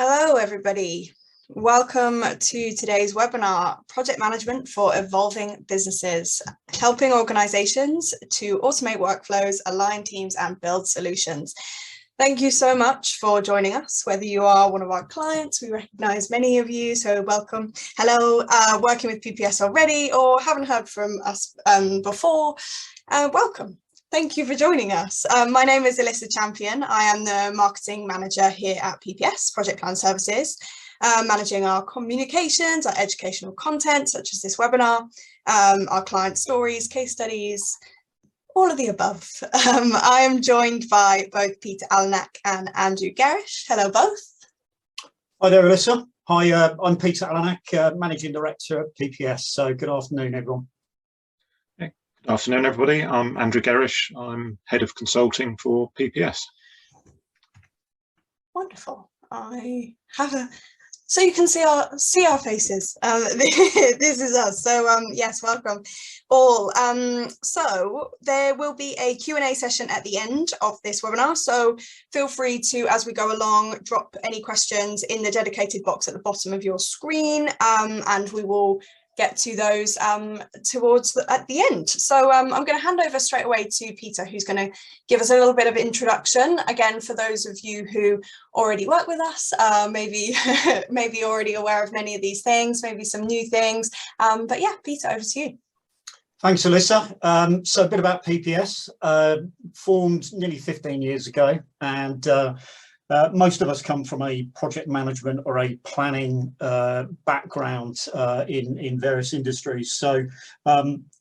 Hello, everybody. Welcome to today's webinar, Project Management for Evolving Businesses, helping organizations to automate workflows, align teams, and build solutions. Thank you so much for joining us, whether you are one of our clients. We recognize many of you, so welcome. Hello, working with PPS already or haven't heard from us before, welcome. Thank you for joining us. My name is Alyssa Champion. I am the marketing manager here at PPS, Project Plan Services, managing our communications, our educational content, such as this webinar, our client stories, case studies, all of the above. I am joined by both Peter Alanak and Andrew Garish. Hello, both. Hi there, Alyssa. Hi, I'm Peter Alanak, Managing Director at PPS. So good afternoon, everyone. Good afternoon, everybody. I'm Andrew Garish. I'm Head of Consulting for PPS. Wonderful. So you can see our faces. This is us. So yes, welcome all. So there will be a Q&A session at the end of this webinar. So feel free to, as we go along, drop any questions in the dedicated box at the bottom of your screen, and we will get to those at the end. So I'm going to hand over straight away to Peter, who's going to give us a little bit of introduction. Again, for those of you who already work with us, maybe already aware of many of these things, maybe some new things. But yeah, Peter, over to you. Thanks, Alyssa. So a bit about PPS, formed nearly 15 years ago, and most of us come from a project management or a planning background in various industries. So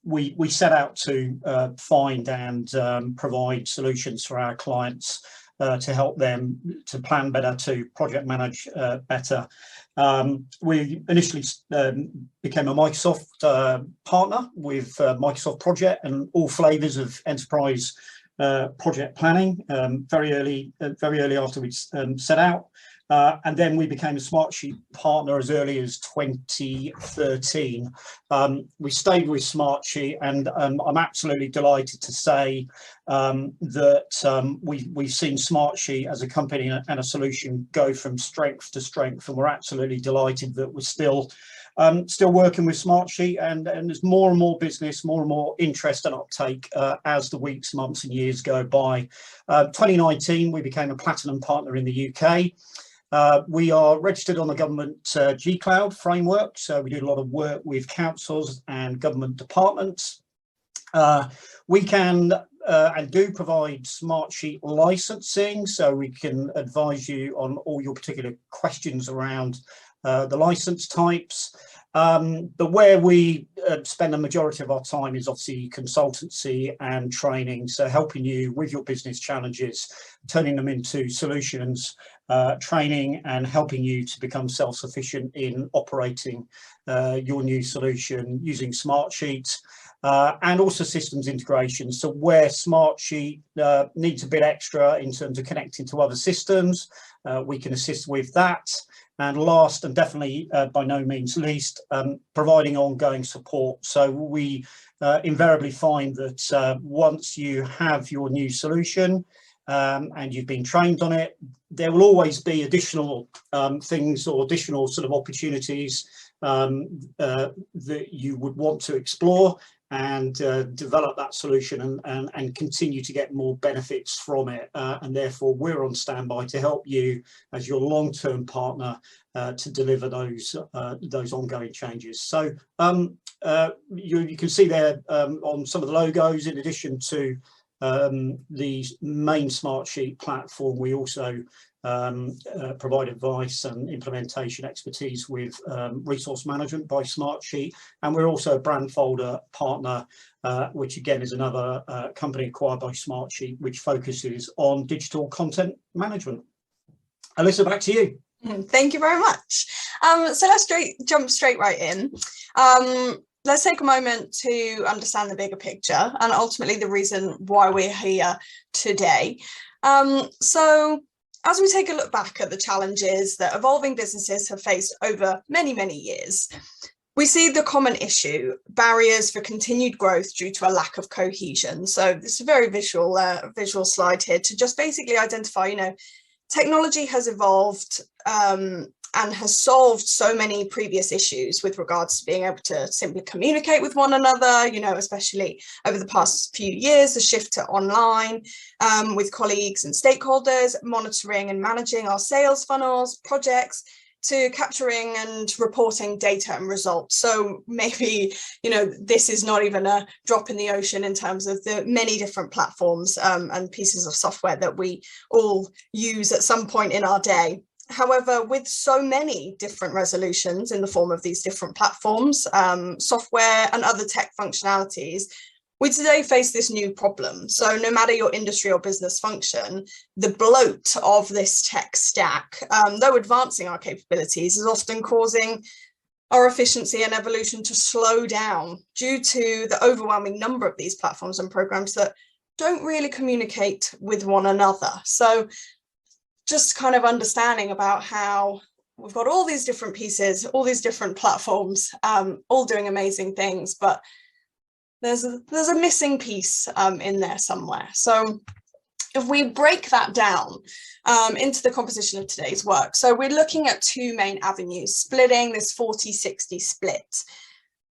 we set out to find and provide solutions for our clients to help them to plan better, to project manage better. We initially became a Microsoft partner with Microsoft Project and all flavors of enterprise project planning very early after we set out, and then we became a Smartsheet partner as early as 2013. We stayed with Smartsheet, and I'm absolutely delighted to say that we've seen Smartsheet as a company and a solution go from strength to strength, and we're absolutely delighted that we're still working with Smartsheet, and there's more and more business, more and more interest and uptake as the weeks, months and years go by. 2019, we became a platinum partner in the UK. We are registered on the government G-Cloud framework, so we do a lot of work with councils and government departments. We can and do provide Smartsheet licensing, so we can advise you on all your particular questions around the license types, but where we spend the majority of our time is obviously consultancy and training, so helping you with your business challenges, turning them into solutions, training and helping you to become self-sufficient in operating your new solution using Smartsheet, and also systems integration. So where Smartsheet needs a bit extra in terms of connecting to other systems, we can assist with that. And last, and definitely by no means least, providing ongoing support. So we invariably find that once you have your new solution and you've been trained on it, there will always be additional things or additional sort of opportunities that you would want to explore and develop that solution and continue to get more benefits from it, and therefore we're on standby to help you as your long-term partner to deliver those ongoing changes. So you can see there on some of the logos, in addition to the main Smartsheet platform, we also provide advice and implementation expertise with resource management by Smartsheet, and we're also a Brandfolder partner, which again is another company acquired by Smartsheet, which focuses on digital content management. Alyssa, back to you. Thank you very much. So let's jump straight right in. Let's take a moment to understand the bigger picture and ultimately the reason why we're here today. So as we take a look back at the challenges that evolving businesses have faced over many, many years, we see the common issue, barriers for continued growth due to a lack of cohesion. So this is a very visual slide here to just basically identify, technology has evolved and has solved so many previous issues with regards to being able to simply communicate with one another, you know, especially over the past few years, the shift to online with colleagues and stakeholders, monitoring and managing our sales funnels, projects, to capturing and reporting data and results. So maybe, you know, this is not even a drop in the ocean in terms of the many different platforms and pieces of software that we all use at some point in our day. However, with so many different resolutions in the form of these different platforms, software and other tech functionalities, we today face this new problem. So no matter your industry or business function, the bloat of this tech stack, though advancing our capabilities, is often causing our efficiency and evolution to slow down due to the overwhelming number of these platforms and programs that don't really communicate with one another. So just kind of understanding about how we've got all these different pieces, all these different platforms, all doing amazing things, but there's a missing piece in there somewhere. So if we break that down into the composition of today's work, so we're looking at two main avenues, splitting this 40-60 split.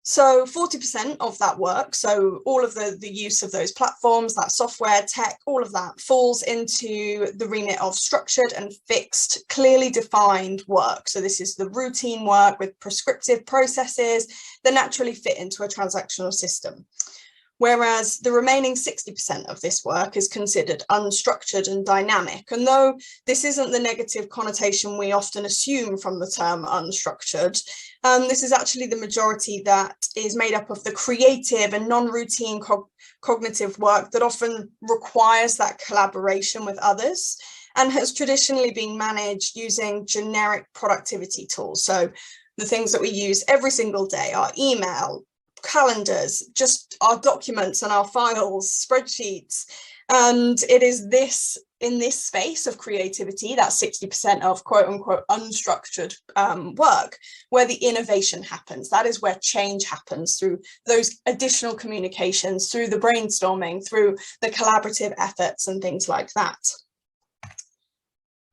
So 40% of that work, so all of the use of those platforms, that software, tech, all of that falls into the remit of structured and fixed, clearly defined work. So this is the routine work with prescriptive processes that naturally fit into a transactional system. Whereas the remaining 60% of this work is considered unstructured and dynamic. And though this isn't the negative connotation we often assume from the term unstructured, this is actually the majority that is made up of the creative and non-routine cognitive work that often requires that collaboration with others and has traditionally been managed using generic productivity tools. So the things that we use every single day, our email, calendars, just our documents and our files, spreadsheets. And it is this, in this space of creativity, that 60% of quote unquote unstructured work, where the innovation happens. That is where change happens, through those additional communications, through the brainstorming, through the collaborative efforts and things like that.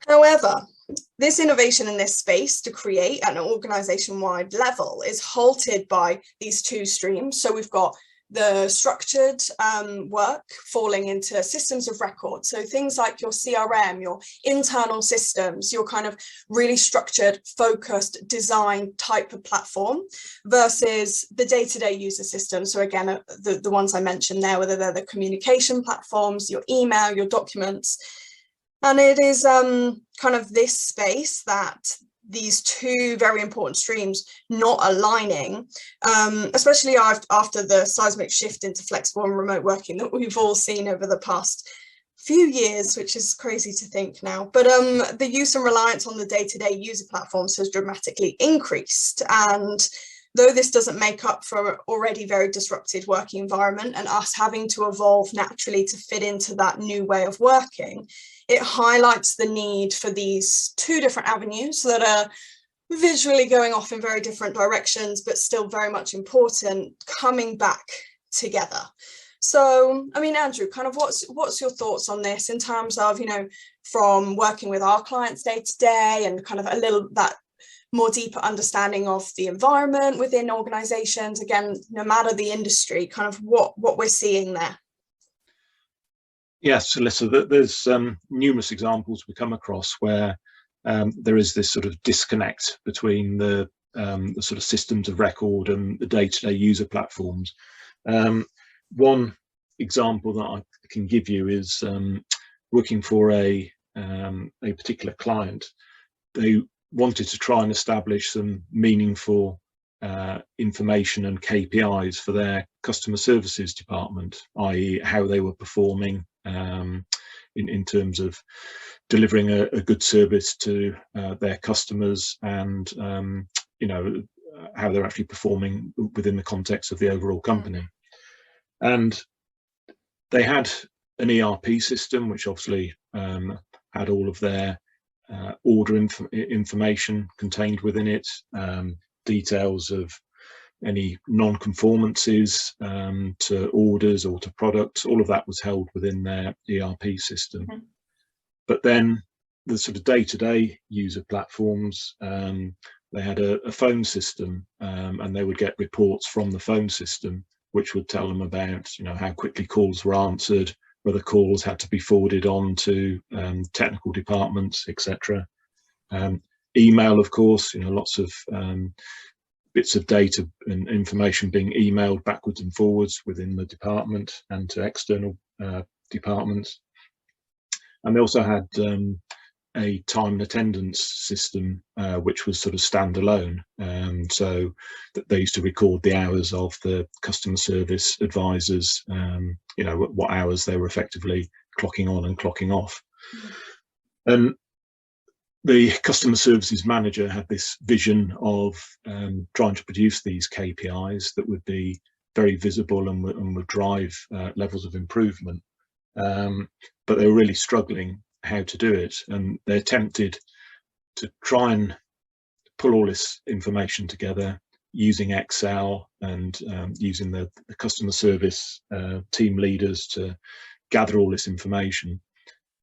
However, this innovation in this space to create at an organization-wide level is halted by these two streams. So we've got the structured work falling into systems of record. So things like your CRM, your internal systems, your kind of really structured, focused design type of platform versus the day-to-day user systems. So again, the ones I mentioned there, whether they're the communication platforms, your email, your documents. And it is kind of this space that these two very important streams not aligning, especially after the seismic shift into flexible and remote working that we've all seen over the past few years, which is crazy to think now. But the use and reliance on the day-to-day user platforms has dramatically increased. And though this doesn't make up for an already very disrupted working environment and us having to evolve naturally to fit into that new way of working, it highlights the need for these two different avenues that are visually going off in very different directions, but still very much important, coming back together. So, I mean, Andrew, kind of what's your thoughts on this in terms of, you know, from working with our clients day to day and kind of a little that more deeper understanding of the environment within organizations, again, no matter the industry, kind of what we're seeing there? Yes, Alyssa, there's numerous examples we come across where there is this sort of disconnect between the sort of systems of record and the day-to-day user platforms. One example that I can give you is working for a particular client. They wanted to try and establish some meaningful information and KPIs for their customer services department, i.e. how they were performing in terms of delivering a good service to their customers, and you know, how they're actually performing within the context of the overall company. And they had an ERP system which obviously had all of their order information contained within it, details of any non-conformances to orders or to products. All of that was held within their ERP system. But then the sort of day-to-day user platforms, they had a phone system, and they would get reports from the phone system, which would tell them about, how quickly calls were answered, whether calls had to be forwarded on to technical departments, etc. Email, of course, lots of bits of data and information being emailed backwards and forwards within the department and to external departments. And they also had a time and attendance system, which was sort of standalone. So that they used to record the hours of the customer service advisors, what hours they were effectively clocking on and clocking off. And the customer services manager had this vision of trying to produce these KPIs that would be very visible and would drive levels of improvement. But they were really struggling how to do it, and they attempted to try and pull all this information together using Excel and using the customer service team leaders to gather all this information,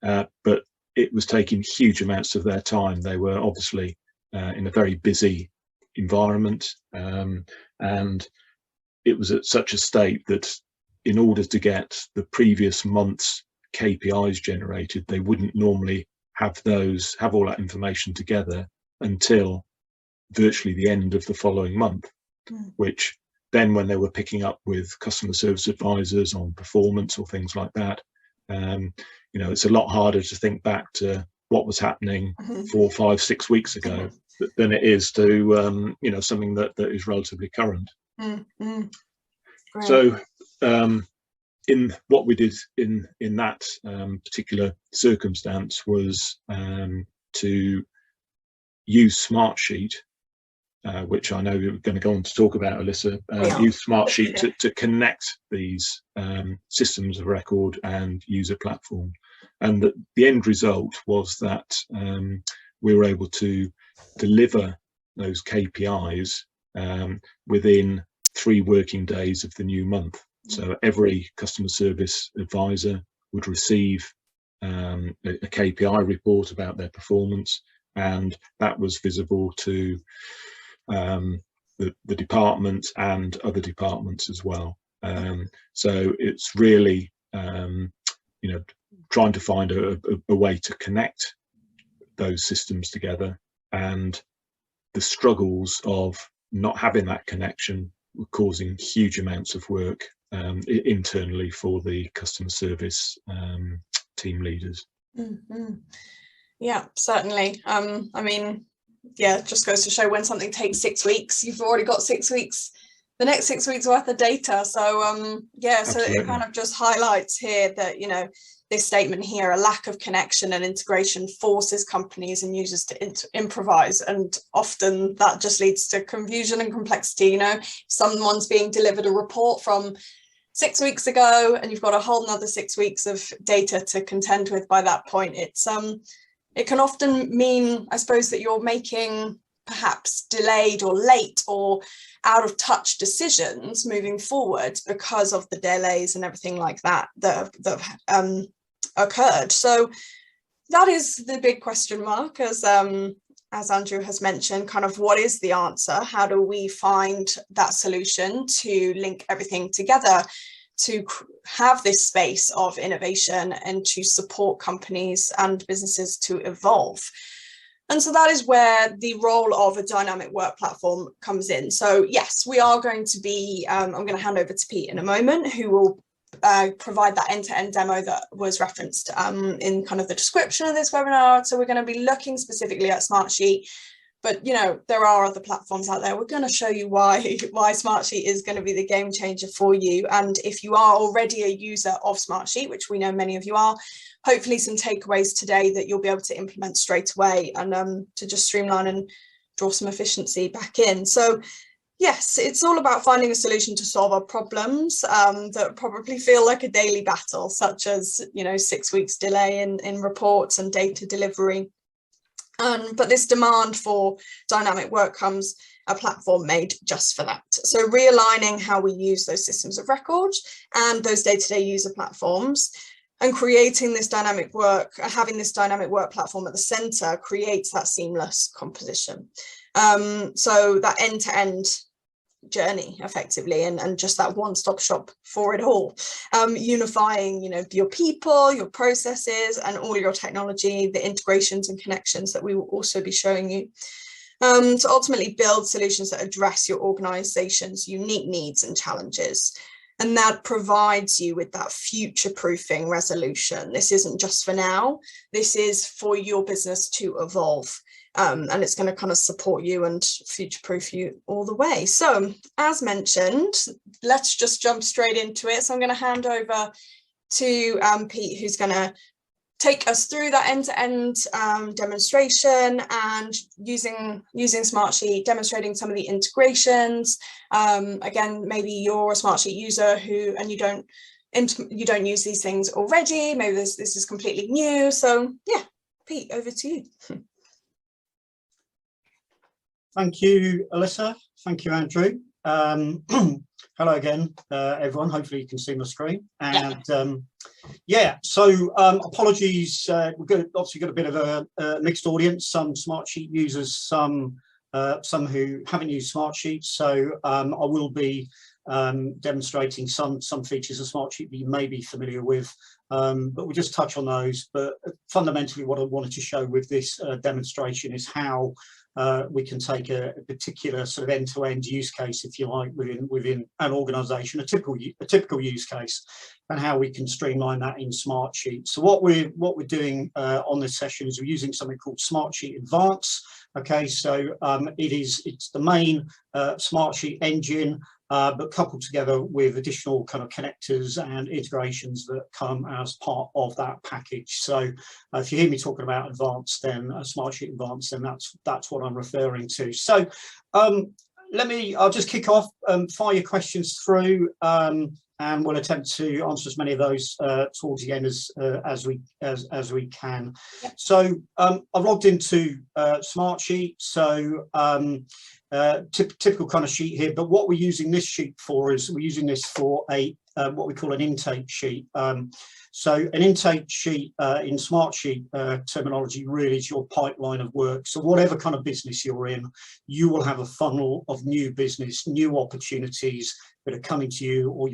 but it was taking huge amounts of their time. They were obviously in a very busy environment, and it was at such a state that in order to get the previous month's KPIs generated, they wouldn't normally have all that information together until virtually the end of the following month, which then when they were picking up with customer service advisors on performance or things like that, it's a lot harder to think back to what was happening 4, 5, 6 weeks ago than it is to something that is relatively current. So in what we did in that particular circumstance was to use Smartsheet, which I know you're going to go on to talk about, Alyssa. Use Smartsheet to connect these systems of record and user platform. And the end result was that we were able to deliver those KPIs within 3 working days of the new month. So every customer service advisor would receive a KPI report about their performance, and that was visible to the department and other departments as well. So it's really trying to find a way to connect those systems together, and the struggles of not having that connection were causing huge amounts of work internally for the customer service team leaders. Yeah, certainly. It just goes to show when something takes 6 weeks, you've already got 6 weeks, the next 6 weeks worth of data. So so it kind of just highlights here that this statement here, a lack of connection and integration forces companies and users to improvise, and often that just leads to confusion and complexity. Someone's being delivered a report from 6 weeks ago and you've got a whole nother 6 weeks of data to contend with by that point. It can often mean, I suppose, that you're making perhaps delayed or late or out of touch decisions moving forward because of the delays and everything like that occurred. So that is the big question mark, as Andrew has mentioned, kind of what is the answer? How do we find that solution to link everything together, to have this space of innovation and to support companies and businesses to evolve? And so that is where the role of a dynamic work platform comes in. So yes, we are going to be, I'm going to hand over to Pete in a moment, who will provide that end-to-end demo that was referenced in kind of the description of this webinar. So we're going to be looking specifically at Smartsheet, but there are other platforms out there. We're going to show you why Smartsheet is going to be the game changer for you. And if you are already a user of Smartsheet, which we know many of you are, hopefully some takeaways today that you'll be able to implement straight away and to just streamline and draw some efficiency back in. So yes, it's all about finding a solution to solve our problems that probably feel like a daily battle, such as 6 weeks delay in reports and data delivery. But this demand for dynamic work comes a platform made just for that. So realigning how we use those systems of record and those day-to-day user platforms And creating this dynamic work, having this dynamic work platform at the center creates that seamless composition. So that end-to-end journey effectively, and just that one-stop shop for it all, unifying, you know, your people, your processes, and all your technology, the integrations and connections that we will also be showing you, to ultimately build solutions that address your organization's unique needs and challenges. And that provides you with that future-proofing resolution. This isn't just for now, this is for your business to evolve. And it's going to kind of support you and future-proof you all the way. So as mentioned, let's just jump straight into it. So I'm going to hand over to Pete, who's going to take us through that end-to-end demonstration, and using Smartsheet, demonstrating some of the integrations. Again, maybe you're a Smartsheet user and you don't use these things already. Maybe this is completely new. So yeah, Pete, over to you. Thank you, Alyssa. Thank you, Andrew. Hello again, everyone. Hopefully you can see my screen. And yeah, so apologies. We've obviously got a bit of a mixed audience. Some Smartsheet users, some who haven't used Smartsheet. So I will be demonstrating some features of Smartsheet that you may be familiar with, but we'll just touch on those. But fundamentally, what I wanted to show with this demonstration is how we can take a particular sort of end-to-end use case, if you like, within an organisation, a typical use case, and how we can streamline that in Smartsheet. So what we're doing on this session is we're using something called Smartsheet Advance. Okay, so it's the main Smartsheet engine, but coupled together with additional kind of connectors and integrations that come as part of that package. So if you hear me talking about Advanced, then Smartsheet Advanced, then that's what I'm referring to. So I'll just kick off, fire your questions through, and we'll attempt to answer as many of those towards the end as we can. Yep. So I've logged into Smartsheet. So typical kind of sheet here, but what we're using this sheet for is we're using this for a what we call an intake sheet. So an intake sheet in Smartsheet terminology really is your pipeline of work. So whatever kind of business you're in, you will have a funnel of new business, new opportunities that are coming to you, or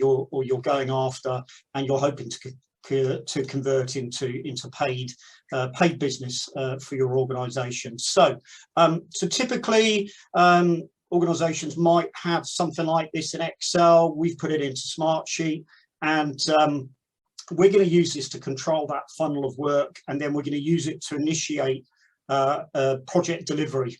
you're going after, and you're hoping to convert into paid business for your organisation. So typically organisations might have something like this in Excel. We've put it into Smartsheet, and we're going to use this to control that funnel of work, and then we're going to use it to initiate project delivery,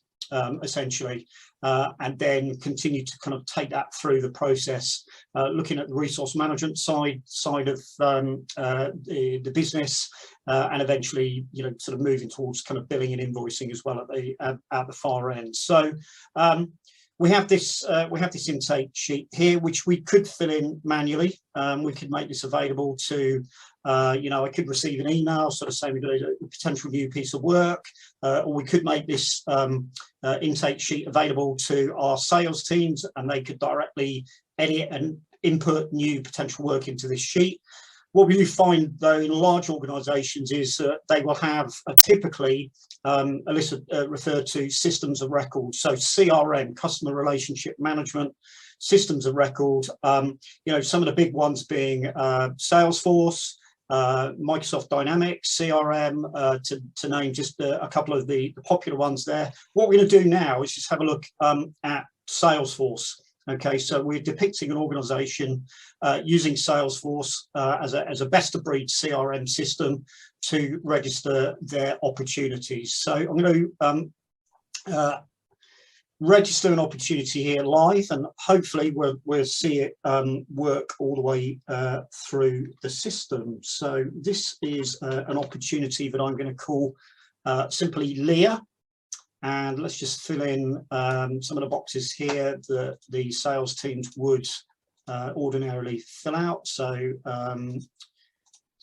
essentially, and then continue to kind of take that through the process, looking at the resource management side of the business, and eventually, you know, sort of moving towards kind of billing and invoicing as well at the far end. So we have this intake sheet here, which we could fill in manually. We could make this available to, you know, I could receive an email sort of saying we've got a potential new piece of work, or we could make this intake sheet available to our sales teams, and they could directly edit and input new potential work into this sheet. What we find, though, in large organisations is that they will have typically, Alyssa referred to systems of record, so CRM, customer relationship management, systems of record. You know, some of the big ones being Salesforce, Microsoft Dynamics, CRM, to name just a couple of the popular ones there. What we're going to do now is just have a look at Salesforce. Okay, so we're depicting an organisation using Salesforce as a best-of-breed CRM system to register their opportunities. So I'm going to register an opportunity here live, and hopefully we'll see it work all the way through the system. So this is an opportunity that I'm going to call simply Leah. And let's just fill in some of the boxes here that the sales teams would ordinarily fill out. So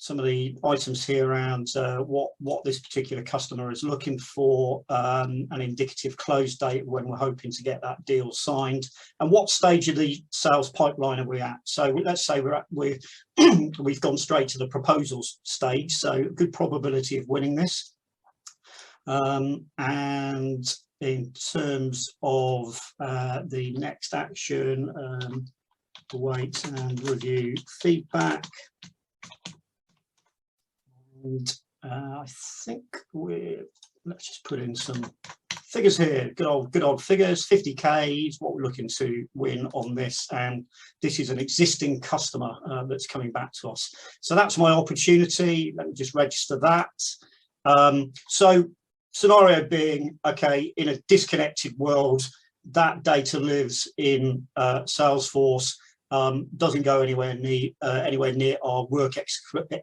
some of the items here around what this particular customer is looking for, an indicative close date when we're hoping to get that deal signed, and what stage of the sales pipeline are we at. So let's say we've gone straight to the proposals stage, so good probability of winning this. And in terms of the next action, wait and review feedback. And I think let's just put in some figures here. Good old figures. 50k is what we're looking to win on this, and this is an existing customer that's coming back to us. So that's my opportunity. Let me just register that. So scenario being, okay, in a disconnected world, that data lives in Salesforce. Doesn't go anywhere near our work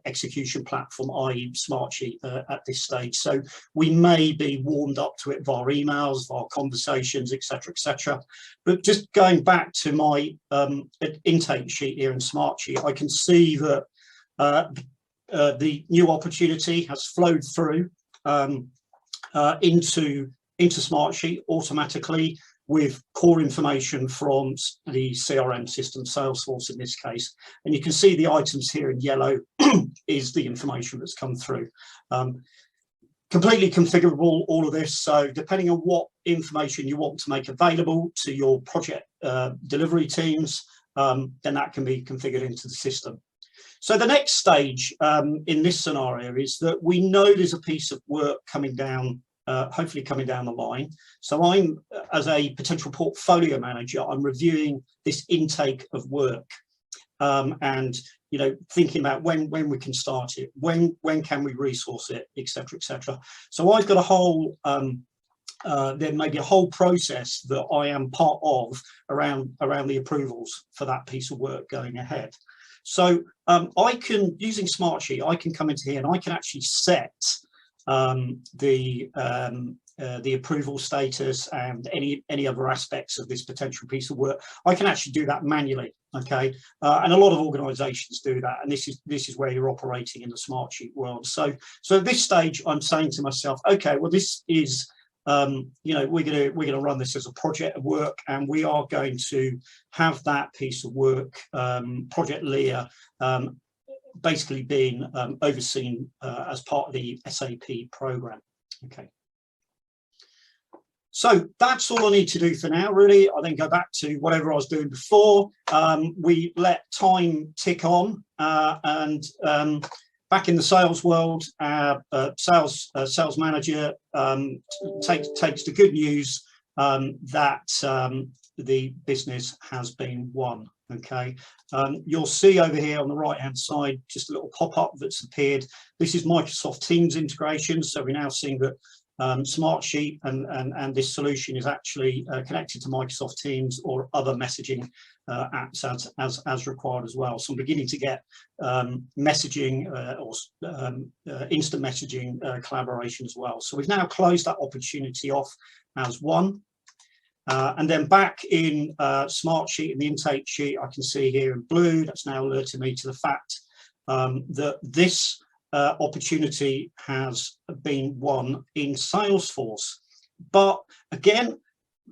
execution platform, i.e. Smartsheet, at this stage. So we may be warmed up to it via emails, via conversations, etc., etc. But just going back to my intake sheet here in Smartsheet, I can see that the new opportunity has flowed through into Smartsheet automatically, with core information from the CRM system, Salesforce in this case. And you can see the items here in yellow is the information that's come through. Completely configurable, all of this. So depending on what information you want to make available to your project delivery teams, then that can be configured into the system. So the next stage in this scenario is that we know there's a piece of work coming down, hopefully coming down the line. So I'm, as a potential portfolio manager, I'm reviewing this intake of work, and thinking about when we can start it, when can we resource it, etc., etc. So I've got a whole there may be a whole process that I am part of around the approvals for that piece of work going ahead. So I can, using Smartsheet, I can come into here and I can actually set the approval status and any other aspects of this potential piece of work. I can actually do that manually, okay? And a lot of organizations do that, and this is where you're operating in the Smartsheet world. So at this stage, I'm saying to myself, okay, well, this is we're gonna run this as a project of work, and we are going to have that piece of work, Project Leah, basically being overseen as part of the SAP program. Okay. So that's all I need to do for now, really. I then go back to whatever I was doing before. We let time tick on, and back in the sales world, sales manager takes the good news that the business has been won. Okay, you'll see over here on the right hand side just a little pop-up that's appeared. This is Microsoft Teams integration, so we're now seeing that Smartsheet and this solution is actually connected to Microsoft Teams or other messaging apps as required as well. So I'm beginning to get messaging or instant messaging collaboration as well. So we've now closed that opportunity off as one. And then back in Smartsheet, in the intake sheet, I can see here in blue, that's now alerting me to the fact that this opportunity has been won in Salesforce. But again,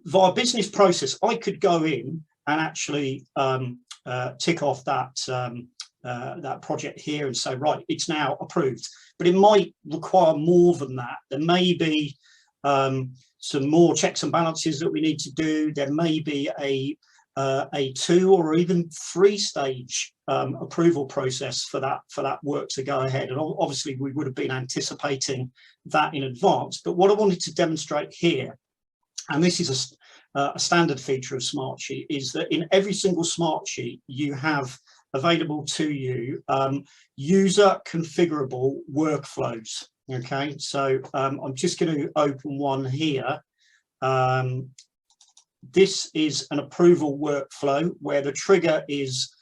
via business process, I could go in and actually tick off that that project here and say, right, it's now approved. But it might require more than that. There may be some more checks and balances that we need to do. There may be a 2 or even 3 stage approval process for that work to go ahead. And obviously we would have been anticipating that in advance. But what I wanted to demonstrate here, and this is a standard feature of Smartsheet, is that in every single Smartsheet you have available to you user configurable workflows. Okay, so I'm just going to open one here. This is an approval workflow where the trigger is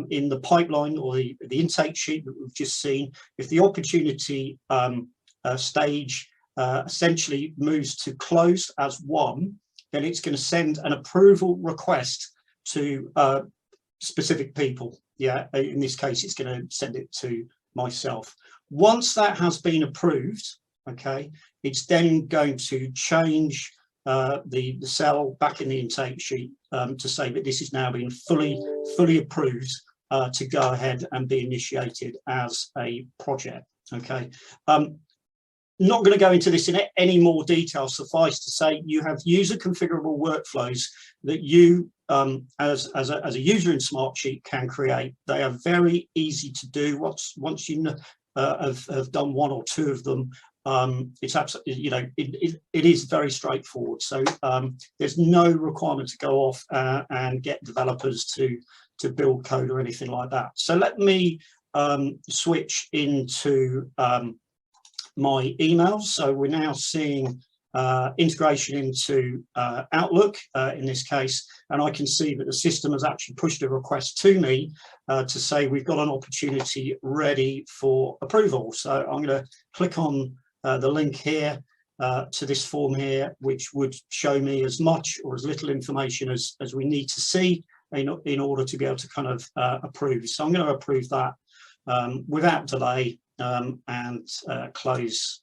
in the pipeline or the intake sheet that we've just seen. If the opportunity stage essentially moves to closed as one, then it's going to send an approval request to specific people. Yeah, in this case, it's going to send it to myself. Once that has been approved, okay, it's then going to change the cell back in the intake sheet to say that this is now being fully approved to go ahead and be initiated as a project. Okay. Not going to go into this in any more detail. Suffice to say, you have user configurable workflows that you, as a user in Smartsheet, can create. They are very easy to do. Once you have done one or two of them, it's absolutely, you know, it is very straightforward. So there's no requirement to go off and get developers to build code or anything like that. So let me switch into my emails. So we're now seeing integration into Outlook in this case, and I can see that the system has actually pushed a request to me to say we've got an opportunity ready for approval. So I'm going to click on the link here to this form here, which would show me as much or as little information as we need to see in order to be able to kind of approve. So I'm going to approve that without delay and close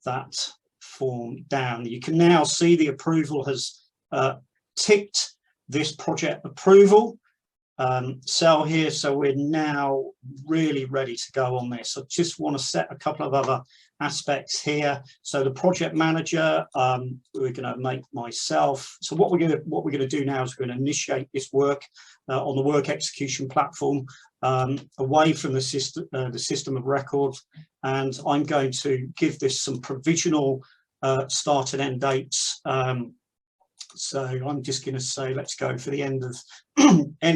that form down. You can now see the approval has ticked this project approval cell here, so we're now really ready to go on this. I just want to set a couple of other aspects here. So the project manager, we're going to make myself. So what we're going to do now is we're going to initiate this work on the work execution platform away from the system of record, and I'm going to give this some provisional start and end dates. So I'm just going to say let's go for the end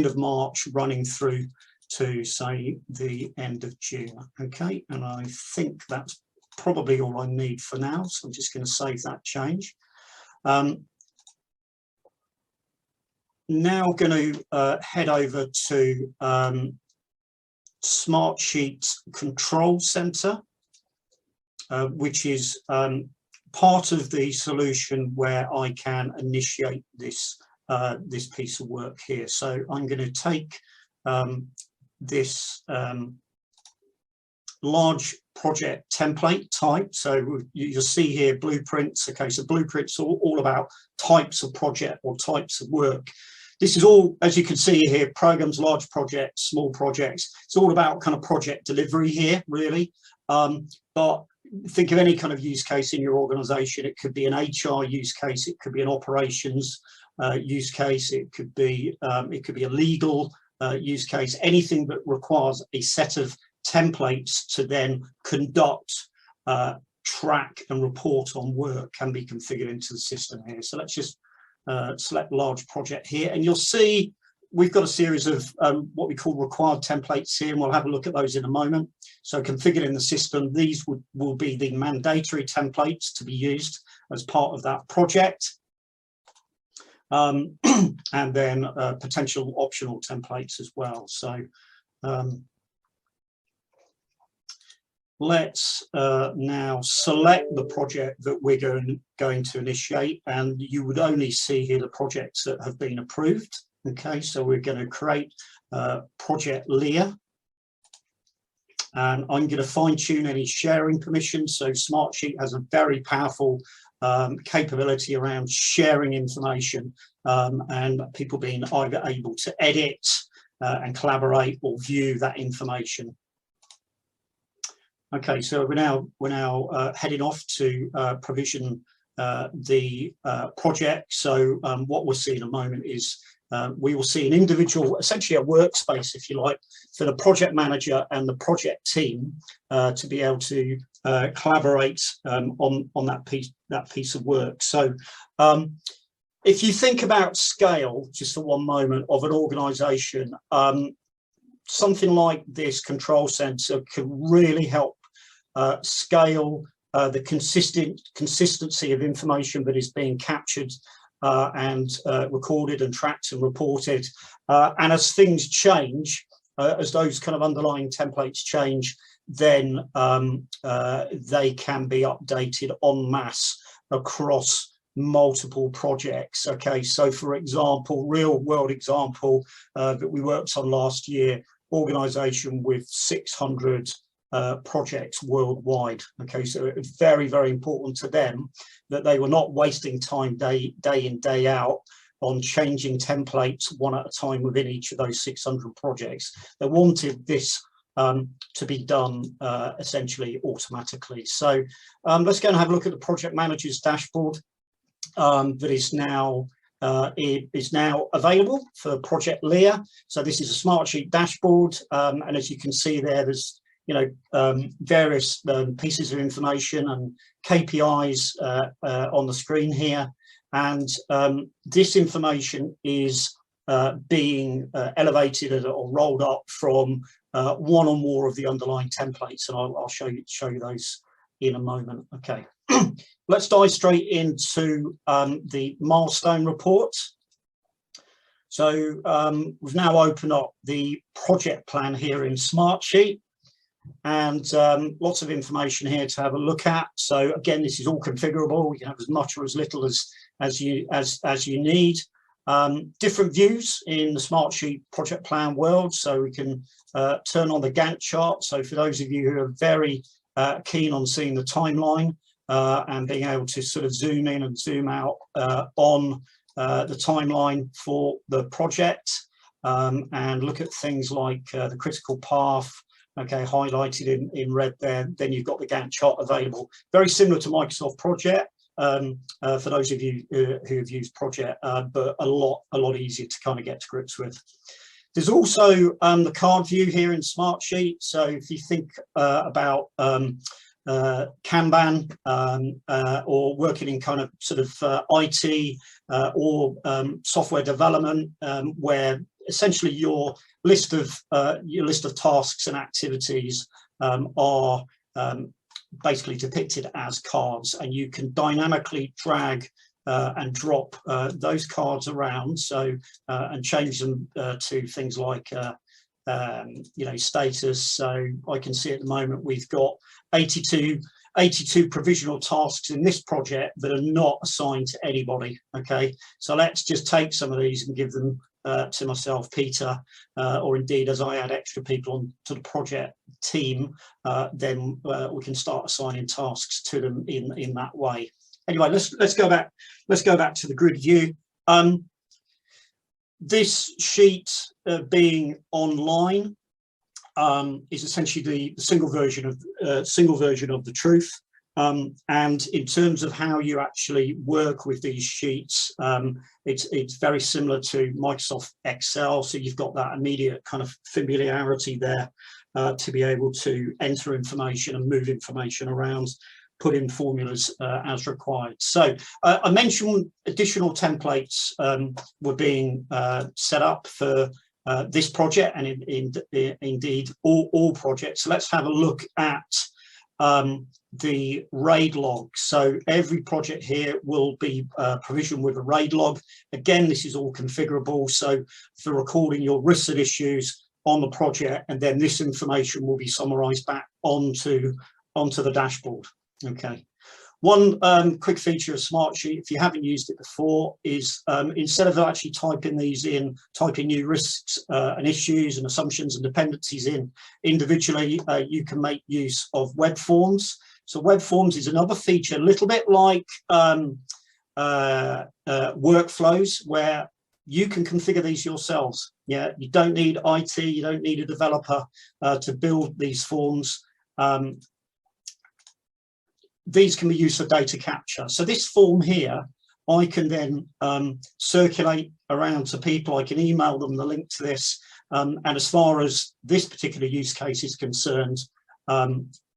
of March, running through to say the end of June. Okay, and I think that's probably all I need for now. So I'm just going to save that change. Now going to head over to Smartsheet Control Center, which is part of the solution where I can initiate this this piece of work here. So I'm going to take this large project template type. So you'll see here blueprints. Okay, so blueprints are all about types of project or types of work. This is all, as you can see here, programs, large projects, small projects. It's all about kind of project delivery here, really. But think of any kind of use case in your organization. It could be an HR use case. It could be an operations use case. It could be a legal use case. Anything that requires a set of templates to then conduct, track and report on work can be configured into the system here. So let's just select large project here, and you'll see we've got a series of what we call required templates here, and we'll have a look at those in a moment. So configured in the system, these will be the mandatory templates to be used as part of that project. And then potential optional templates as well. So let's now select the project that we're going to initiate, and you would only see here the projects that have been approved. Okay, so we're going to create project Leah, and I'm going to fine tune any sharing permissions. So Smartsheet has a very powerful capability around sharing information and people being either able to edit and collaborate or view that information. Okay, so we're now heading off to provision the project. So what we'll see in a moment is we will see an individual, essentially a workspace, if you like, for the project manager and the project team to be able to collaborate on that piece of work. So if you think about scale, just for one moment, of an organization, something like this control center can really help scale the consistency of information that is being captured and recorded and tracked and reported. And as things change, as those kind of underlying templates change, then they can be updated en masse across multiple projects. Okay, so for example, real world example that we worked on last year, organization with 600 projects worldwide. Okay, so it was very, very important to them that they were not wasting time day in, day out on changing templates one at a time within each of those 600 projects. They wanted this to be done essentially automatically. So let's go and have a look at the project manager's dashboard that is now available for Project Leah. So this is a Smartsheet dashboard, and as you can see there, there's various pieces of information and KPIs on the screen here, and this information is being elevated or rolled up from one or more of the underlying templates, and I'll show you those in a moment. Okay, let's dive straight into the milestone report. So we've now opened up the project plan here in Smartsheet, and lots of information here to have a look at. So again, this is all configurable. You can have as much or as little as you need. Different views in the Smartsheet project plan world, so we can turn on the Gantt chart. So for those of you who are very keen on seeing the timeline and being able to sort of zoom in and zoom out on the timeline for the project, and look at things like the critical path, okay, highlighted in red there, then you've got the Gantt chart available. Very similar to Microsoft Project, for those of you who have used Project, but a lot easier to kind of get to grips with. There's also the card view here in Smartsheet. So if you think about Kanban or working in kind of sort of IT or software development, where essentially your list of tasks and activities are basically depicted as cards, and you can dynamically drag and drop those cards around, so and change them to things like status. So I can see at the moment we've got 82 provisional tasks in this project that are not assigned to anybody. Okay, so let's just take some of these and give them to myself, Peter, or indeed as I add extra people onto the project team, then we can start assigning tasks to them in that way. Anyway, let's go back to the grid view. This sheet being online is essentially the single version of the truth. And in terms of how you actually work with these sheets, it's very similar to Microsoft Excel. So you've got that immediate kind of familiarity there to be able to enter information and move information around, put in formulas as required. So I mentioned additional templates were being set up for this project, and indeed all projects. So let's have a look at the RAID log. So every project here will be provisioned with a RAID log. Again, this is all configurable, so for recording your risks and issues on the project, and then this information will be summarized back onto the dashboard. Okay. One quick feature of Smartsheet, if you haven't used it before, is instead of actually typing new risks and issues and assumptions and dependencies in individually, you can make use of web forms. So web forms is another feature, a little bit like workflows, where you can configure these yourselves. Yeah, you don't need IT, you don't need a developer to build these forms. These can be used for data capture. So this form here, I can then circulate around to people. I can email them the link to this. And as far as this particular use case is concerned,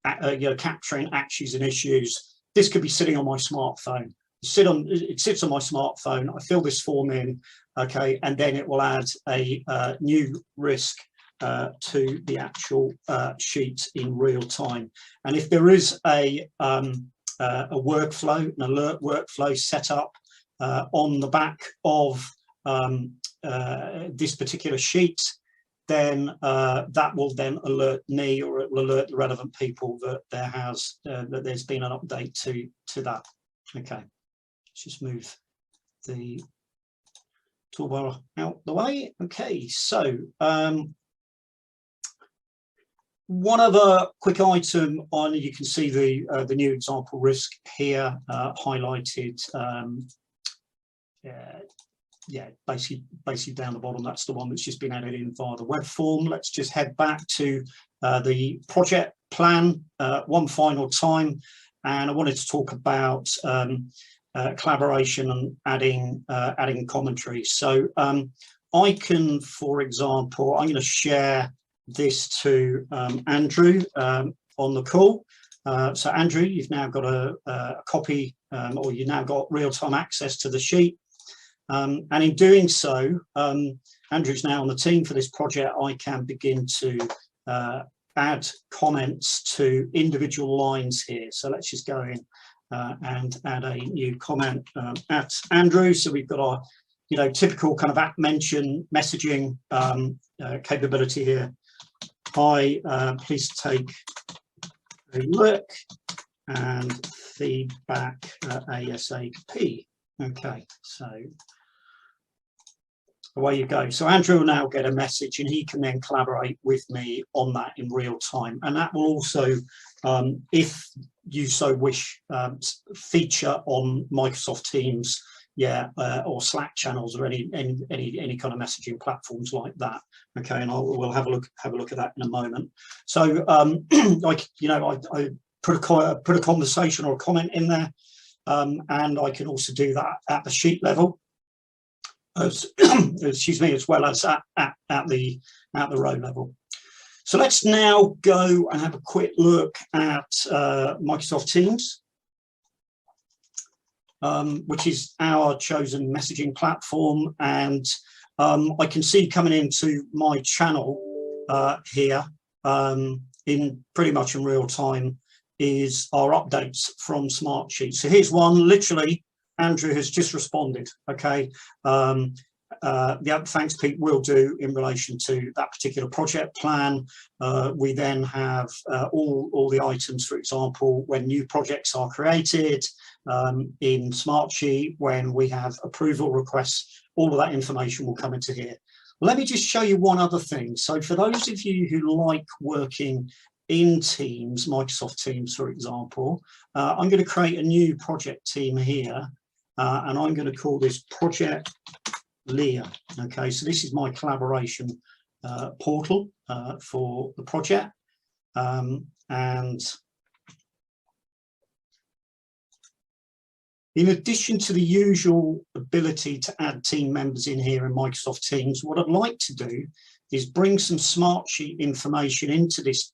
capturing actions and issues, this could be sitting on my smartphone. It sits on my smartphone. I fill this form in, okay, and then it will add a new risk to the actual sheet in real time. And if there is a workflow, an alert workflow set up on the back of this particular sheet, then that will then alert me, or it will alert the relevant people that there's been an update to that. Okay, let's just move the toolbar out the way. Okay, so One other quick item on, you can see the new example risk here highlighted. Yeah, basically down the bottom, that's the one that's just been added in via the web form. Let's just head back to the project plan one final time, and I wanted to talk about collaboration and adding commentary. So I can, for example, I'm going to share this to Andrew on the call. So Andrew, you've now got a copy, or you've now got real-time access to the sheet. And in doing so, Andrew's now on the team for this project. I can begin to add comments to individual lines here. So let's just go in and add a new comment at Andrew. So we've got our, typical kind of at mention messaging capability here. Hi, please take a look and feedback ASAP. Okay, so away you go. So Andrew will now get a message, and he can then collaborate with me on that in real time. And that will also, if you so wish, feature on Microsoft Teams, or Slack channels, or any kind of messaging platforms like that. Okay, and we'll have a look at that in a moment. So I put a conversation or a comment in there. And I can also do that at the sheet level, excuse me, as well as at the row level. So let's now go and have a quick look at Microsoft Teams, which is our chosen messaging platform. And I can see coming into my channel here in pretty much in real time is our updates from Smartsheet. So here's one, literally, Andrew has just responded, okay. Thanks, Pete, will do in relation to that particular project plan. We then have all the items, for example, when new projects are created in Smartsheet, when we have approval requests, all of that information will come into here. Let me just show you one other thing. So for those of you who like working in Teams, Microsoft Teams, for example, I'm going to create a new project team here, and I'm going to call this Project Leah. Okay, so this is my collaboration portal for the project, and in addition to the usual ability to add team members in here in Microsoft Teams, what I'd like to do is bring some Smartsheet information into this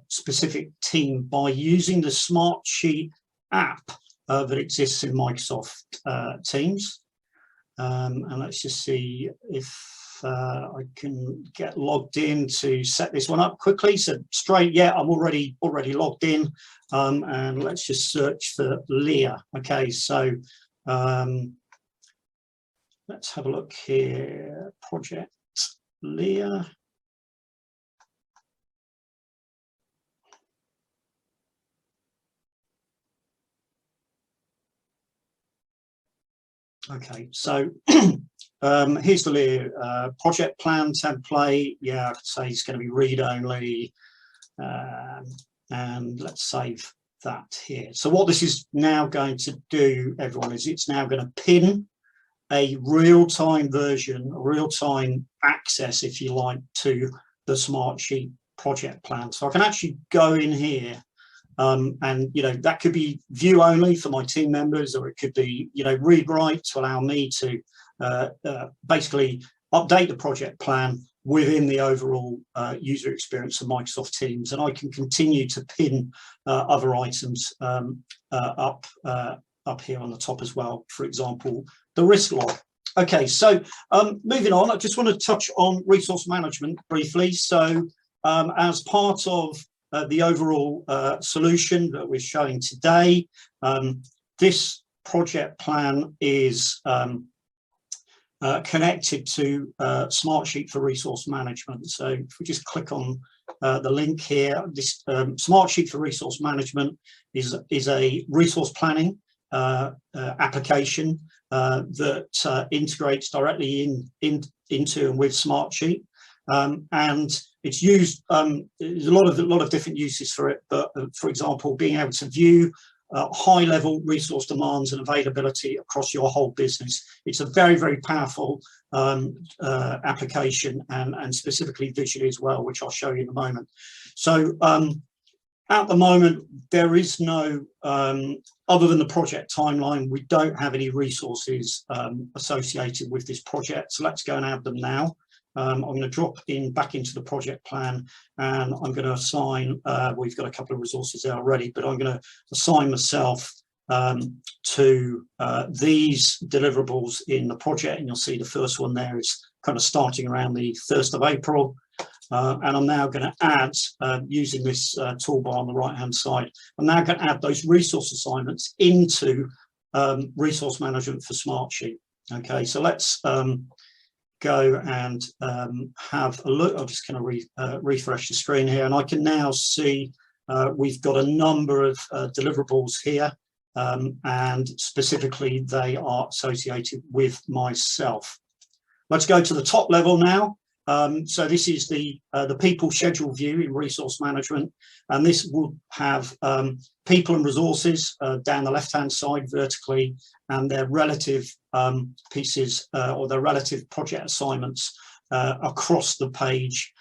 specific team by using the Smartsheet app that exists in Microsoft Teams. And let's just see if I can get logged in to set this one up quickly. So straight, yeah, I'm already logged in. And let's just search for Leah. Okay, so let's have a look here. Project Leah. Okay, so here's the Leah project plan template. Yeah, I could say it's going to be read only, and let's save that here. So what this is now going to do, everyone, is it's now going to pin a real-time version, a real-time access, if you like, to the Smartsheet project plan. So I can actually go in here. And that could be view only for my team members, or it could be read write to allow me to basically update the project plan within the overall user experience of Microsoft Teams, and I can continue to pin other items up here on the top as well. For example, the risk log. Okay, so moving on, I just want to touch on resource management briefly. So as part of the overall solution that we're showing today, this project plan is connected to Smartsheet for resource management. So if we just click on the link here, this Smartsheet for resource management is a resource planning application that integrates directly into and with Smartsheet. and it's used. There's a lot of different uses for it, but for example, being able to view high-level resource demands and availability across your whole business. It's a very, very powerful application, and specifically visually as well, which I'll show you in a moment. So at the moment, there is no, other than the project timeline, we don't have any resources associated with this project. So let's go and add them now. I'm going to drop back into the project plan, and I'm going to assign, we've got a couple of resources there already, but I'm going to assign myself to these deliverables in the project. And you'll see the first one there is kind of starting around the 1st of April. And I'm now going to add, using this toolbar on the right-hand side, I'm now going to add those resource assignments into resource management for Smartsheet. Okay, so let's go and have a look. I'm just going to refresh the screen here, and I can now see we've got a number of deliverables here, and specifically they are associated with myself. Let's go to the top level now. So this is the people schedule view in resource management, and this will have people and resources down the left-hand side vertically, and their relative pieces or their relative project assignments across the page,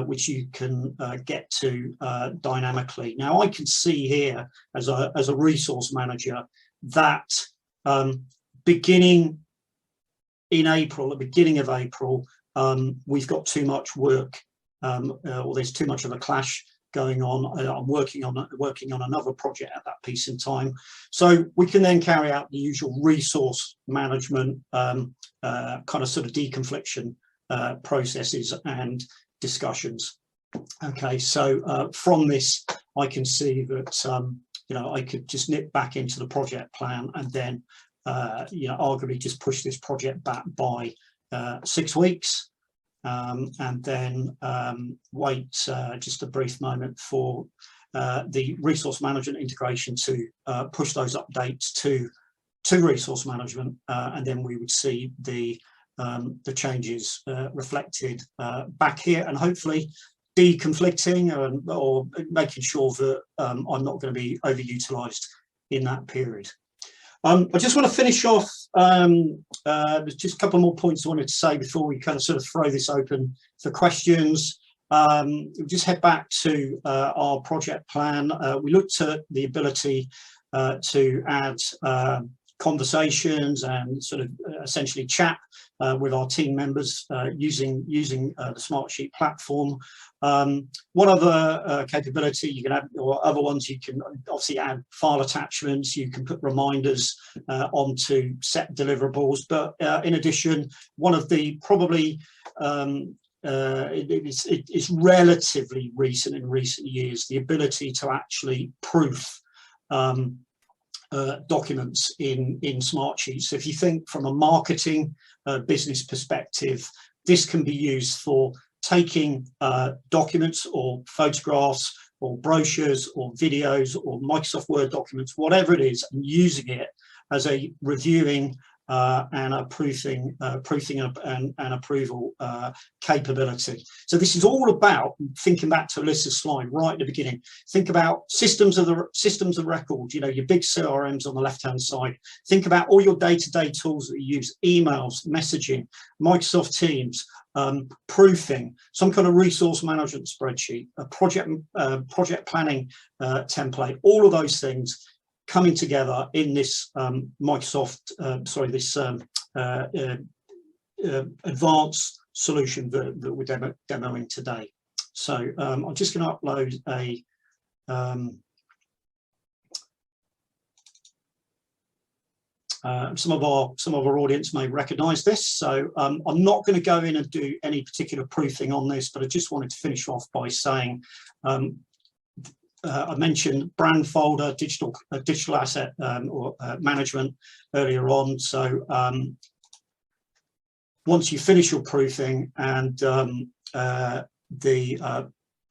which you can get to dynamically. Now I can see here as a resource manager that beginning in April, the beginning of April, we've got too much work, or there's too much of a clash going on. I'm working on another project at that piece in time, so we can then carry out the usual resource management kind of sort of deconfliction processes and discussions. Okay, so from this I can see that you know, I could just nip back into the project plan and then you know, arguably just push this project back by 6 weeks, and then wait just a brief moment for the resource management integration to push those updates to resource management, and then we would see the changes reflected back here, and hopefully deconflicting or making sure that I'm not going to be overutilized in that period. I just want to finish off, there's just a couple more points I wanted to say before we kind of sort of throw this open for questions. We'll just head back to our project plan. We looked at the ability to add conversations and sort of essentially chat with our team members using the Smartsheet platform. One other capability you can add, or other ones, you can obviously add file attachments, you can put reminders onto set deliverables, but in addition, one of the probably it's relatively recent in recent years, the ability to actually proof documents in Smartsheet. So if you think from a marketing business perspective, this can be used for taking documents or photographs or brochures or videos or Microsoft Word documents, whatever it is, and using it as a reviewing and a proofing and approval capability. So this is all about thinking back to Alyssa's slide right at the beginning. Think about systems of record, you know, your big CRMs on the left-hand side. Think about all your day-to-day tools that you use, emails, messaging, Microsoft Teams, proofing, some kind of resource management spreadsheet, a project planning template, all of those things coming together in this advanced solution that we're demoing today. So I'm just going to upload a some of our audience may recognize this, so I'm not going to go in and do any particular proofing on this, but I just wanted to finish off by saying I mentioned brand folder, digital asset or management earlier on. So once you finish your proofing, and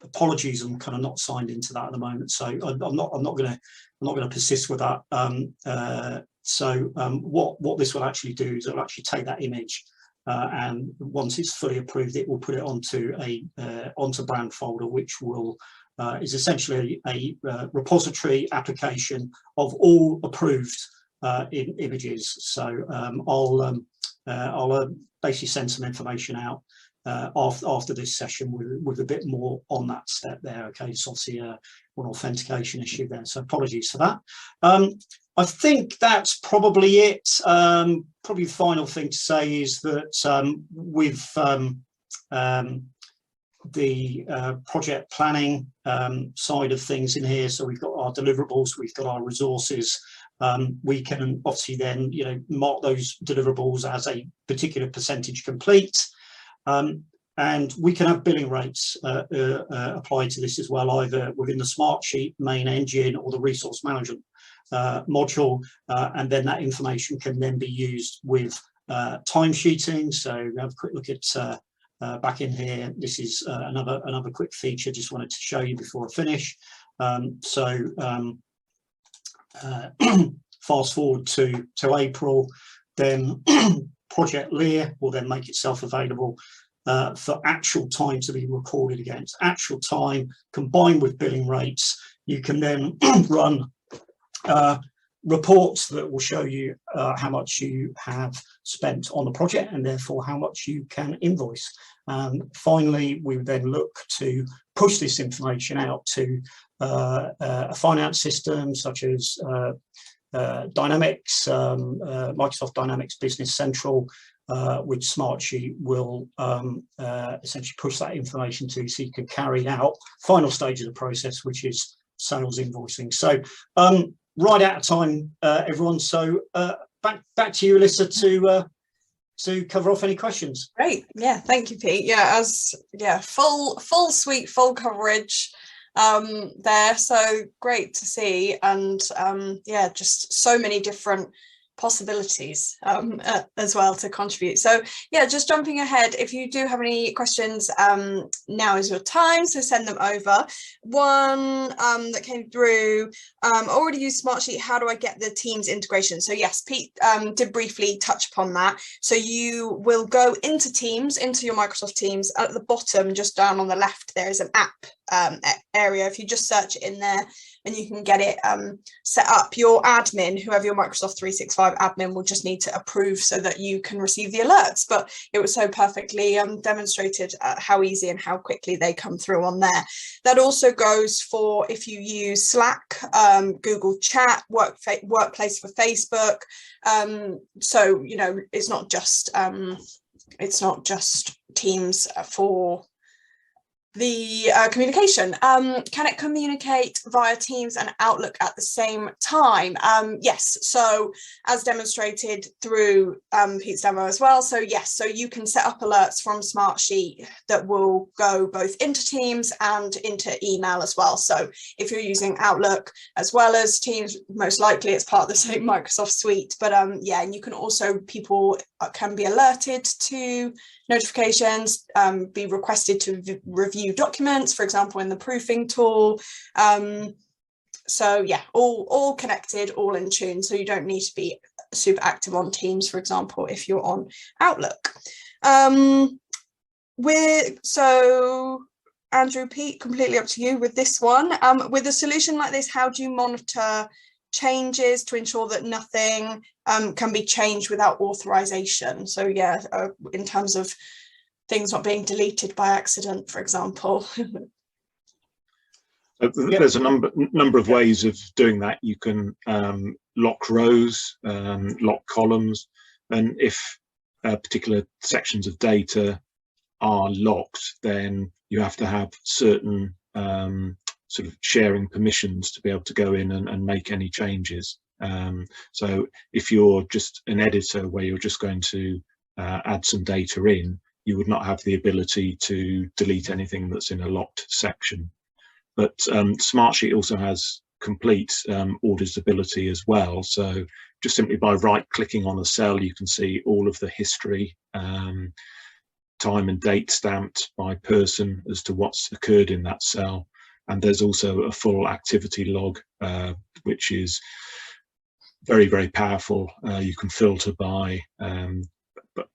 apologies, I'm kind of not signed into that at the moment, so I'm not going to persist with that. So what this will actually do is it'll actually take that image and once it's fully approved, it will put it onto a onto Brandfolder, which will is essentially a repository application of all approved images. So I'll basically send some information out after this session with a bit more on that step there. Okay, it's obviously an authentication issue there, so apologies for that. I think that's probably it. Probably the final thing to say is that with the project planning side of things in here, so we've got our deliverables, we've got our resources. We can obviously then, you know, mark those deliverables as a particular percentage complete, and we can have billing rates applied to this as well, either within the Smartsheet main engine or the resource management module, and then that information can then be used with timesheeting. So we have a quick look at back in here. This is another quick feature just wanted to show you before I finish. Fast forward to April, then Project Lear will then make itself available for actual time to be recorded against. Actual time combined with billing rates, you can then run reports that will show you how much you have spent on the project and therefore how much you can invoice. Finally, we then look to push this information out to a finance system such as Dynamics, Microsoft Dynamics Business Central, which Smartsheet will essentially push that information to, so you can carry out final stage of the process, which is sales invoicing. So right out of time, everyone. So back to you, Alyssa, to cover off any questions. Great. Yeah, thank you, Pete. Yeah, full suite, full coverage there. So great to see, and yeah, just so many different possibilities as well to contribute. So yeah, just jumping ahead, if you do have any questions, now is your time, so send them over. One that came through, already use Smartsheet, how do I get the Teams integration? So yes, Pete did briefly touch upon that. So you will go into Teams, into your Microsoft Teams. At the bottom, just down on the left, there is an app area. If you just search it in there, and you can get it set up. Your admin, whoever your Microsoft 365 admin, will just need to approve so that you can receive the alerts. But it was so perfectly demonstrated how easy and how quickly they come through on there. That also goes for if you use Slack, Google Chat, Workplace for Facebook. So, you know, it's not just Teams for the communication. Can it communicate via Teams and Outlook at the same time? Yes, so as demonstrated through Pete's demo as well. So yes, so you can set up alerts from Smartsheet that will go both into Teams and into email as well. So if you're using Outlook as well as Teams, most likely it's part of the same Microsoft suite. But yeah, and you can also, people can be alerted to notifications, be requested to review documents, for example, in the proofing tool. So yeah, all connected, all in tune. So you don't need to be super active on Teams, for example, if you're on Outlook. So Andrew, Pete, completely up to you with this one. With a solution like this, how do you monitor changes to ensure that nothing can be changed without authorization? So yeah, in terms of things not being deleted by accident, for example. There's a number of ways of doing that. You can lock rows, lock columns, and if particular sections of data are locked, then you have to have certain sort of sharing permissions to be able to go in and make any changes. So if you're just an editor where you're just going to add some data in, you would not have the ability to delete anything that's in a locked section. But Smartsheet also has complete auditability as well. So just simply by right-clicking on a cell, you can see all of the history, time and date stamped by person as to what's occurred in that cell. And there's also a full activity log, which is very, very powerful. You can filter by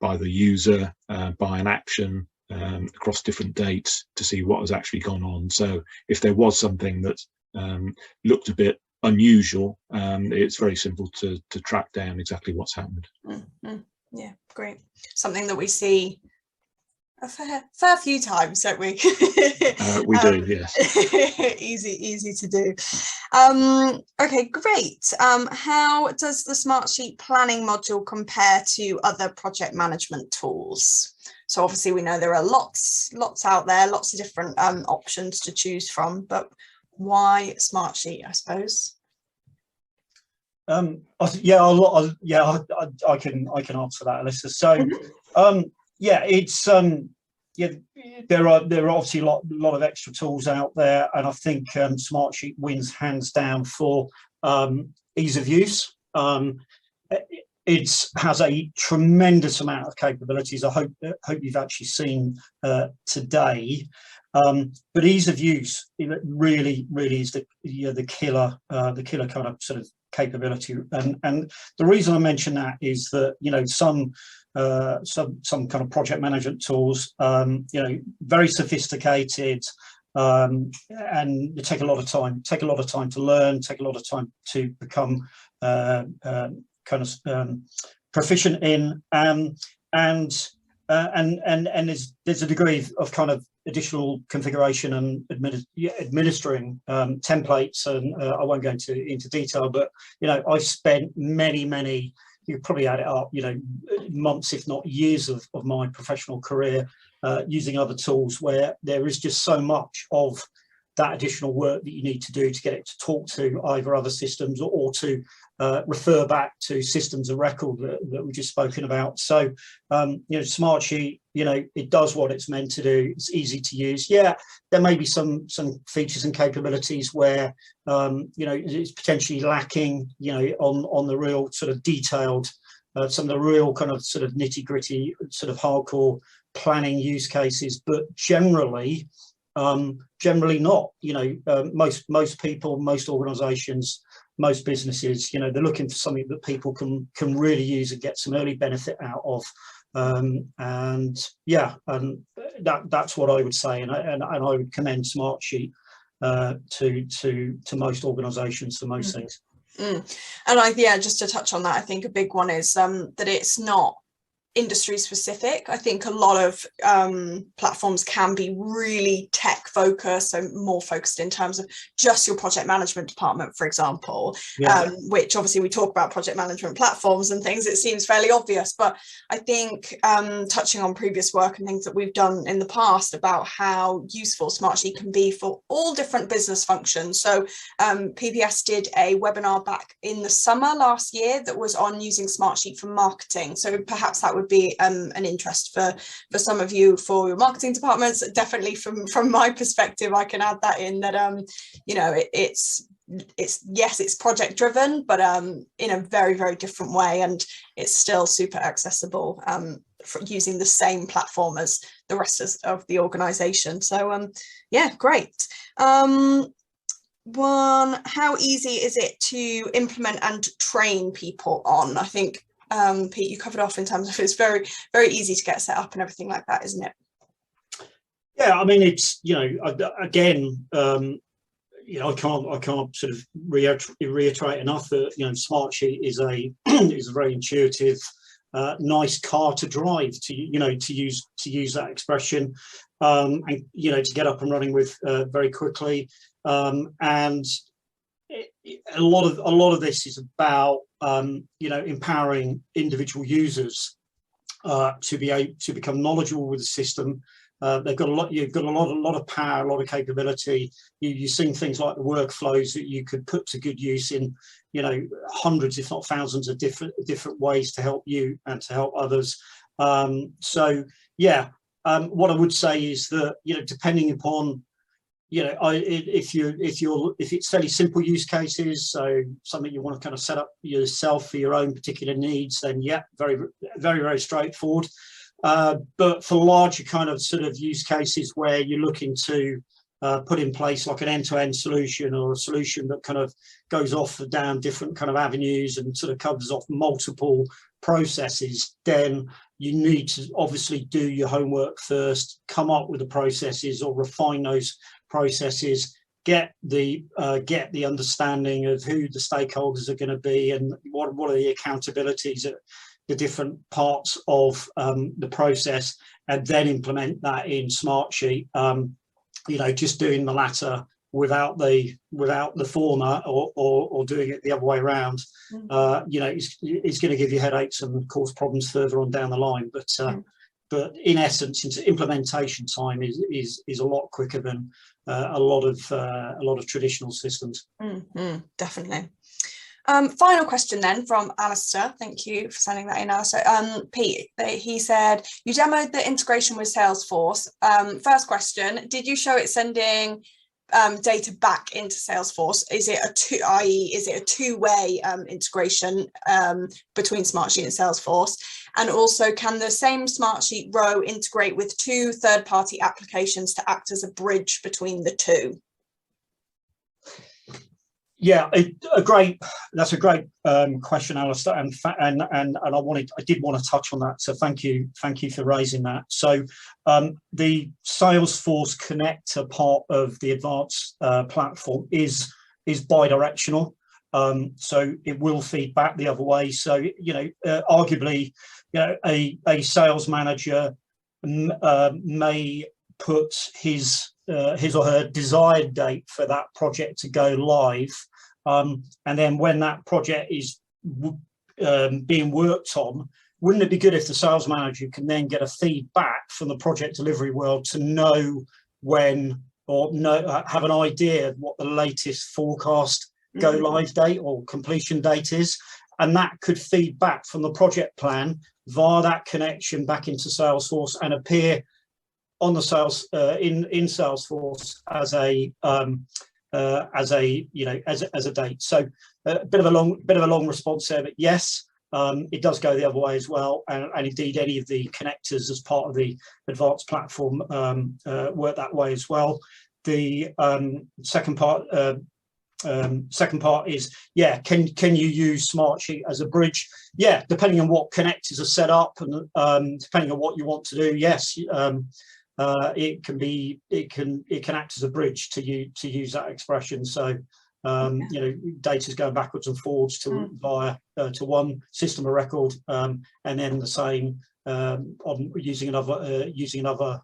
by the user, by an action, across different dates to see what has actually gone on. So if there was something that looked a bit unusual, it's very simple to track down exactly what's happened. Mm-hmm. Yeah, great. Something that we see a fair few times, don't we? We do, yes. Easy to do. Okay, great. How does the Smartsheet planning module compare to other project management tools? So obviously we know there are lots out there, lots of different options to choose from, but why Smartsheet, I suppose? I can answer that, Alyssa. So yeah, it's there are obviously a lot of extra tools out there, and I think Smartsheet wins hands down for ease of use. It has a tremendous amount of capabilities. I hope you've actually seen today. But ease of use, it really is the killer kind of sort of capability. And the reason I mention that is that, you know, some kind of project management tools, you know, very sophisticated, and they take a lot of time to learn, take a lot of time to become proficient in, and there's a degree of kind of additional configuration and administering templates, and I won't go into detail, but you know, I've spent many, you probably add it up, you know, months if not years of my professional career using other tools where there is just so much of that additional work that you need to do to get it to talk to either other systems or to refer back to systems of record that we've just spoken about. So, you know, Smartsheet, you know, it does what it's meant to do. It's easy to use. Yeah, there may be some features and capabilities where, you know, it's potentially lacking, you know, on the real sort of detailed, some of the real kind of sort of nitty gritty, sort of hardcore planning use cases, but generally not. You know, most people, most organizations, most businesses, you know, they're looking for something that people can really use and get some early benefit out of. And yeah, and that's what I would say, and I would commend Smartsheet to most organizations for most things. And just to touch on that, I think a big one is that it's not industry specific. I think a lot of platforms can be really tech focused, so more focused in terms of just your project management department, for example, which obviously we talk about project management platforms and things, it seems fairly obvious, but I think touching on previous work and things that we've done in the past about how useful Smartsheet can be for all different business functions. So PPS did a webinar back in the summer last year that was on using Smartsheet for marketing, so perhaps that would be an interest for some of you for your marketing departments. Definitely from my perspective, I can add that in that you know, it's yes, it's project driven, but in a very different way, and it's still super accessible for using the same platform as the rest of the organization. So yeah, great. How easy is it to implement and train people on? I think Pete, you covered off in terms of it's very easy to get set up and everything like that, isn't it? Yeah, I mean, it's, you know, again, you know, I can't sort of reiterate enough that, you know, Smartsheet is a very intuitive, nice car to drive, to, you know, to use that expression, and, you know, to get up and running with very quickly, and a lot of this is about you know, empowering individual users to be able to become knowledgeable with the system. You've got a lot of power, a lot of capability. You've seen things like the workflows that you could put to good use in, you know, hundreds, if not thousands, of different ways to help you and to help others. So yeah, what I would say is that, you know, depending upon, you know, if it's fairly simple use cases, so something you want to kind of set up yourself for your own particular needs, then yeah, very straightforward. But for larger kind of sort of use cases where you're looking to put in place like an end-to-end solution, or a solution that kind of goes off and down different kind of avenues and sort of covers off multiple processes, then you need to obviously do your homework first, come up with the processes or refine those processes, get the understanding of who the stakeholders are going to be and what are the accountabilities at the different parts of the process, and then implement that in Smartsheet. You know, just doing the latter without the former, or doing it the other way around, you know, it's going to give you headaches and cause problems further on down the line. But in essence, implementation time is a lot quicker than a lot of traditional systems. Definitely. Final question then from Alistair. Thank you for sending that in, Alistair. Pete, he said, you demoed the integration with Salesforce. First question, did you show it sending data back into Salesforce? Is it a two-way integration between Smartsheet and Salesforce? And also, can the same Smartsheet row integrate with 2 third-party applications to act as a bridge between the two? Yeah, that's a great question, Alistair, and I did want to touch on that. So thank you for raising that. So the Salesforce connector part of the advanced platform is bidirectional. So it will feed back the other way. So, you know, arguably, you know, a sales manager may put his or her desired date for that project to go live, and then when that project is being worked on, wouldn't it be good if the sales manager can then get a feedback from the project delivery world to know when, or have an idea of what the latest forecast go live date or completion date is, and that could feed back from the project plan via that connection back into Salesforce and appear on the sales in Salesforce as a date. So a bit of a long response there, but yes, it does go the other way as well, and indeed any of the connectors as part of the advanced platform work that way as well. The second part is, yeah, can you use Smartsheet as a bridge? Yeah, depending on what connectors are set up and depending on what you want to do, yes. It can act as a bridge to use that expression. So you know, data's going backwards and forwards to one system of record, and then the same on using another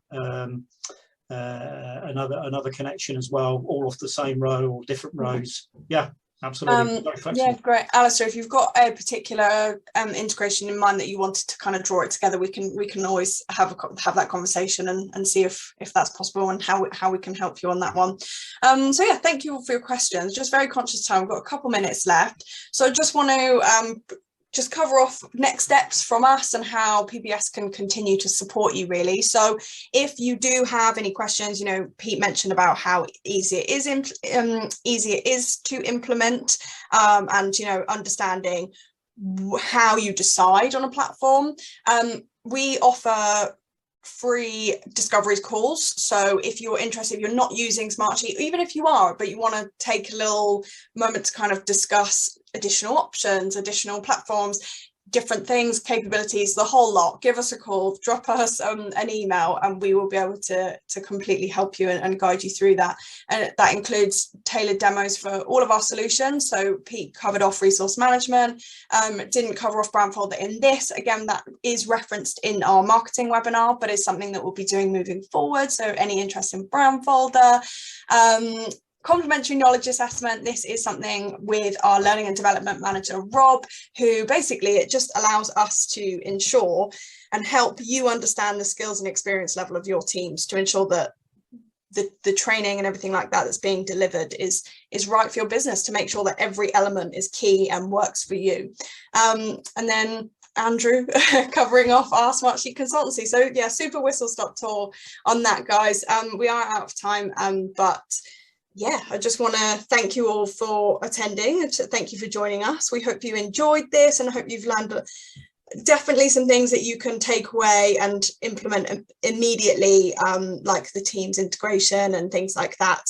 connection as well, all off the same row or different rows. Yeah. Absolutely. Yeah, great. Alistair, if you've got a particular integration in mind that you wanted to kind of draw it together, we can always have that conversation and see if that's possible and how we can help you on that one. So yeah, thank you all for your questions. Just very conscious of time. We've got a couple minutes left. So I just want to just cover off next steps from us and how PBS can continue to support you, really. So if you do have any questions, you know, Pete mentioned about how easy it is to implement, and, you know, understanding how you decide on a platform. We offer free discovery calls. So if you're interested, if you're not using Smartsheet, even if you are, but you want to take a little moment to kind of discuss additional options, additional platforms, different things, capabilities, the whole lot, give us a call, drop us an email, and we will be able to completely help you and guide you through that. And that includes tailored demos for all of our solutions. So Pete covered off resource management, didn't cover off Brandfolder in this. Again, that is referenced in our marketing webinar, but it's something that we'll be doing moving forward. So any interest in Brandfolder, complementary knowledge assessment. This is something with our learning and development manager, Rob, who basically it just allows us to ensure and help you understand the skills and experience level of your teams to ensure that the training and everything like that that's being delivered is right for your business, to make sure that every element is key and works for you. And then Andrew covering off our Smartsheet consultancy. So yeah, super whistle stop tour on that, guys. We are out of time, but yeah, I just want to thank you all for attending and thank you for joining us. We hope you enjoyed this and I hope you've learned definitely some things that you can take away and implement immediately, like the Teams integration and things like that.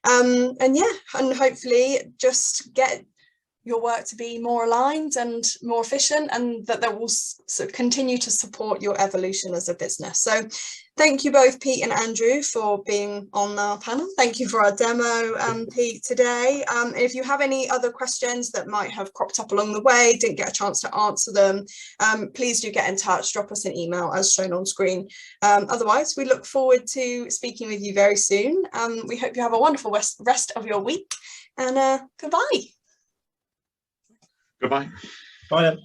And hopefully just get your work to be more aligned and more efficient, and that will continue to support your evolution as a business. So thank you both, Pete and Andrew, for being on our panel. Thank you for our demo, Pete, today. If you have any other questions that might have cropped up along the way, didn't get a chance to answer them, please do get in touch, drop us an email as shown on screen. Otherwise, we look forward to speaking with you very soon. We hope you have a wonderful rest of your week, and goodbye. Goodbye. Bye then.